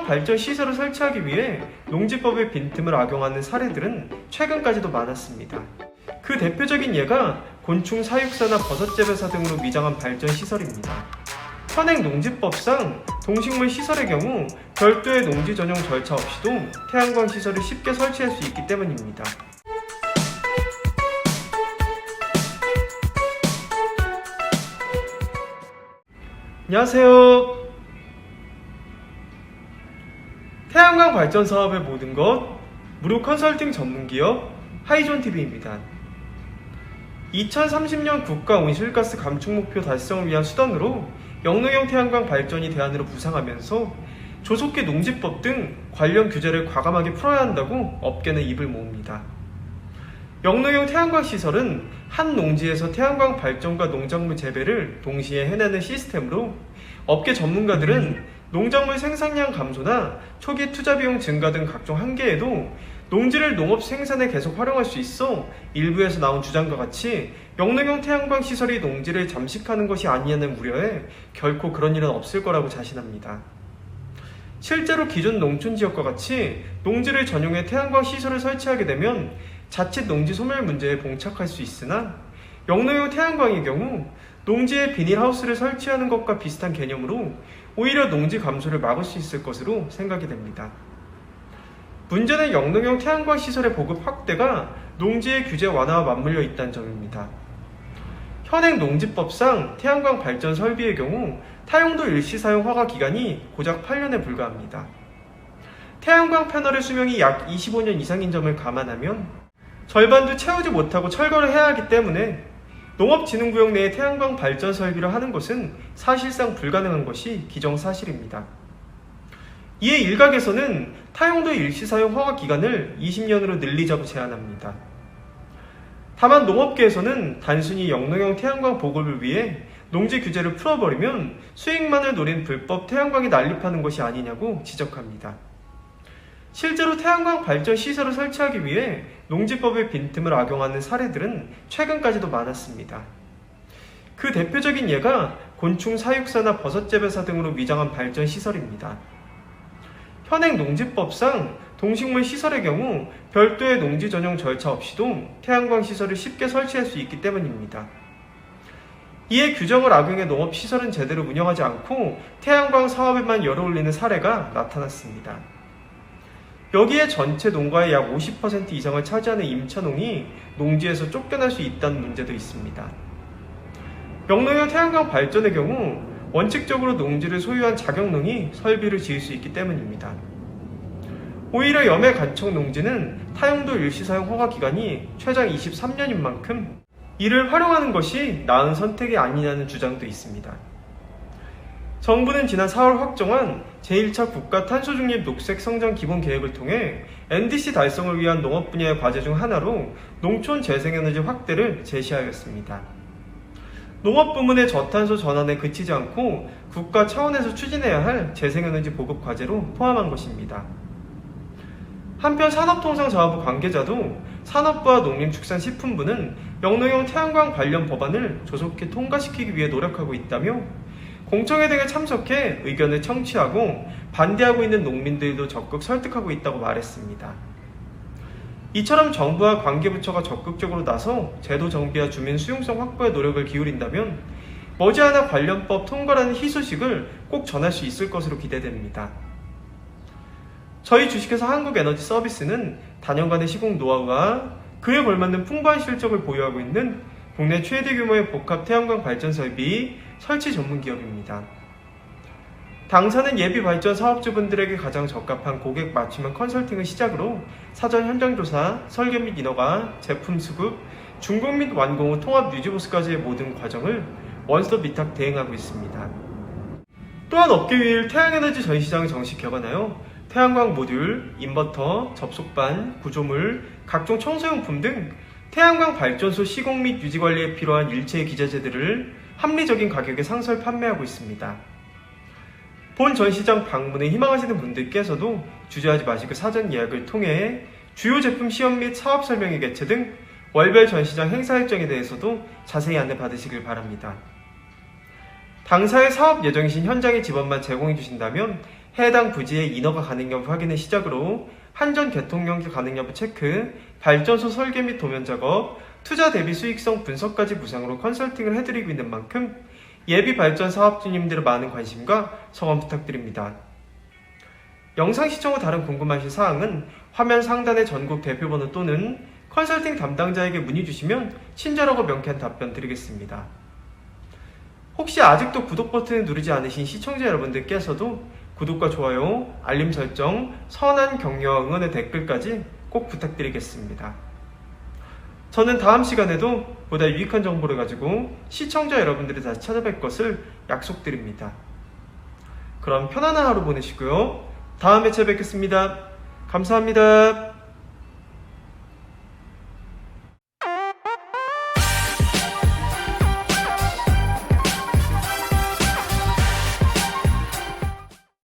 발전 시설을 설치하기 위해 농지법의 빈틈을 악용하는 사례들은 최근까지도 많았습니다. 그 대표적인 예가 곤충 사육사나 버섯 재배사 등으로 위장한 발전 시설입니다. 현행 농지법상 동식물 시설의 경우 별도의 농지 전용 절차 없이도 태양광 시설을 쉽게 설치할 수 있기 때문입니다. 안녕하세요. 태양광 발전 사업의 모든 것 무료 컨설팅 전문기업 하이존TV입니다. 2030년 국가 온실가스 감축 목표 달성을 위한 수단으로 영농형 태양광 발전이 대안으로 부상하면서 조속기 농지법 등 관련 규제를 과감하게 풀어야 한다고 업계는 입을 모읍니다. 영농형 태양광 시설은 한 농지에서 태양광 발전과 농작물 재배를 동시에 해내는 시스템으로 업계 전문가들은 농작물 생산량 감소나 초기 투자 비용 증가 등 각종 한계에도 농지를 농업 생산에 계속 활용할 수 있어 일부에서 나온 주장과 같이 영농형 태양광 시설이 농지를 잠식하는 것이 아니냐는 우려에 결코 그런 일은 없을 거라고 자신합니다. 실제로 기존 농촌 지역과 같이 농지를 전용해 태양광 시설을 설치하게 되면 자칫 농지 소멸 문제에 봉착할 수 있으나 영농형 태양광의 경우 농지에 비닐하우스를 설치하는 것과 비슷한 개념으로 오히려 농지 감소를 막을 수 있을 것으로 생각이 됩니다. 문제는 영농형 태양광 시설의 보급 확대가 농지의 규제 완화와 맞물려 있다는 점입니다. 현행 농지법상 태양광 발전 설비의 경우 타용도 일시 사용 허가 기간이 고작 8년에 불과합니다. 태양광 패널의 수명이 약 25년 이상인 점을 감안하면 절반도 채우지 못하고 철거를 해야 하기 때문에 농업진흥구역 내에 태양광 발전 설비를 하는 것은 사실상 불가능한 것이 기정사실입니다. 이에 일각에서는 타용도 일시사용 허가 기간을 20년으로 늘리자고 제안합니다. 다만 농업계에서는 단순히 영농형 태양광 보급을 위해 농지 규제를 풀어버리면 수익만을 노린 불법 태양광이 난립하는 것이 아니냐고 지적합니다. 실제로 태양광 발전 시설을 설치하기 위해 농지법의 빈틈을 악용하는 사례들은 최근까지도 많았습니다. 그 대표적인 예가 곤충 사육사나 버섯 재배사 등으로 위장한 발전 시설입니다. 현행 농지법상 동식물 시설의 경우 별도의 농지 전용 절차 없이도 태양광 시설을 쉽게 설치할 수 있기 때문입니다. 이에 규정을 악용해 농업시설은 제대로 운영하지 않고 태양광 사업에만 열을 올리는 사례가 나타났습니다. 여기에 전체 농가의 약 50% 이상을 차지하는 임차농이 농지에서 쫓겨날 수 있다는 문제도 있습니다. 영농형 태양광 발전의 경우 원칙적으로 농지를 소유한 자격농이 설비를 지을 수 있기 때문입니다. 오히려 염해 간척 농지는 타용도 일시사용 허가 기간이 최장 23년인 만큼 이를 활용하는 것이 나은 선택이 아니냐는 주장도 있습니다. 정부는 지난 4월 확정한 제1차 국가 탄소중립 녹색 성장 기본 계획을 통해 NDC 달성을 위한 농업 분야의 과제 중 하나로 농촌 재생에너지 확대를 제시하였습니다. 농업 부문의 저탄소 전환에 그치지 않고 국가 차원에서 추진해야 할 재생에너지 보급 과제로 포함한 것입니다. 한편 산업통상자원부 관계자도 산업부와 농림축산식품부는 영농형 태양광 관련 법안을 조속히 통과시키기 위해 노력하고 있다며 공청회 등에 참석해 의견을 청취하고 반대하고 있는 농민들도 적극 설득하고 있다고 말했습니다. 이처럼 정부와 관계부처가 적극적으로 나서 제도 정비와 주민 수용성 확보에 노력을 기울인다면 머지않아 관련법 통과라는 희소식을 꼭 전할 수 있을 것으로 기대됩니다. 저희 주식회사 한국에너지서비스는 단연간의 시공 노하우와 그에 걸맞는 풍부한 실적을 보유하고 있는 국내 최대 규모의 복합 태양광 발전 설비 설치 전문 기업입니다. 당사는 예비 발전 사업주분들에게 가장 적합한 고객 맞춤형 컨설팅을 시작으로 사전 현장 조사, 설계 및 인허가, 제품 수급, 준공 및 완공 후 통합 유지보수까지의 모든 과정을 원스톱 위탁 대행하고 있습니다. 또한 업계 유일 태양에너지 전시장을 정식 개관하여 태양광 모듈, 인버터, 접속반, 구조물, 각종 청소용품 등 태양광 발전소 시공 및 유지 관리에 필요한 일체의 기자재들을 합리적인 가격에 상설 판매하고 있습니다. 본 전시장 방문에 희망하시는 분들께서도 주저하지 마시고 사전 예약을 통해 주요 제품 시연 및 사업 설명회 개최 등 월별 전시장 행사 일정에 대해서도 자세히 안내 받으시길 바랍니다. 당사의 사업 예정이신 현장의 지원만 제공해 주신다면 해당 부지의 인허가 가능 여부 확인을 시작으로 한전 개통 가능 여부 체크, 발전소 설계 및 도면 작업, 투자 대비 수익성 분석까지 무상으로 컨설팅을 해드리고 있는 만큼 예비 발전 사업주님들의 많은 관심과 성원 부탁드립니다. 영상 시청 후 다른 궁금하신 사항은 화면 상단의 전국 대표번호 또는 컨설팅 담당자에게 문의 주시면 친절하고 명쾌한 답변 드리겠습니다. 혹시 아직도 구독 버튼을 누르지 않으신 시청자 여러분들께서도 구독과 좋아요, 알림 설정, 선한 격려와 응원의 댓글까지 꼭 부탁드리겠습니다. 저는 다음 시간에도 보다 유익한 정보를 가지고 시청자 여러분들이 다시 찾아뵐 것을 약속드립니다. 그럼 편안한 하루 보내시고요. 다음에 찾아뵙겠습니다. 감사합니다.